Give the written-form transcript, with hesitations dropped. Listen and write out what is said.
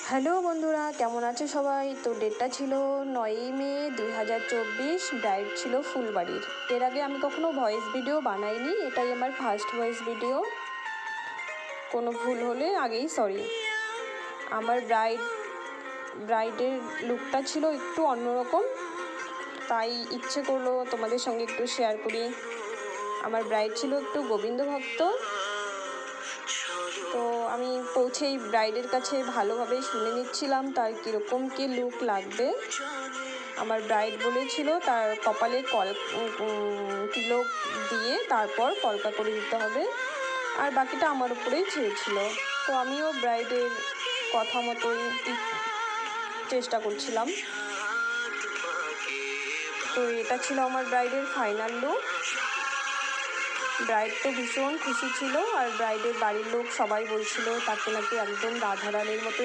Hello বন্ধুরা, কেমন আছে সবাই? তো ডেটটা ছিল 9ই মে 2024। ব্রাইড ছিল ফুলবাড়ির। এর আগে আমি কখনো ভয়েস ভিডিও বানাইনি, এটাই আমার ফার্স্ট ভয়েস ভিডিও। কোনো ভুল হলে আগেই সরি। আমার ব্রাইডের লুকটা ছিল একটু অন্যরকম, তাই ইচ্ছে করলো তোমাদের সঙ্গে একটু শেয়ার করি। আমার ব্রাইড ছিল একটু গোবিন্দ ভক্ত। তো আমি পৌঁছেই ব্রাইডের কাছে ভালোভাবে শুনে নিচ্ছিলাম তার কীরকম কী লুক লাগবে। আমার ব্রাইড বলেছিল তার কপালে তিলক দিয়ে তারপর কলকা করে দিতে হবে, আর বাকিটা আমার উপরেই ছেড়েছিল। তো আমিও ব্রাইডের কথা মতোই চেষ্টা করছিলাম। তো এটা ছিল আমার ব্রাইডের ফাইনাল লুক। ব্রাইড তো ভীষণ খুশি ছিল, আর ব্রাইডের বাড়ির লোক সবাই বলছিল তাকে নাকি একদম রাধারানীর মতো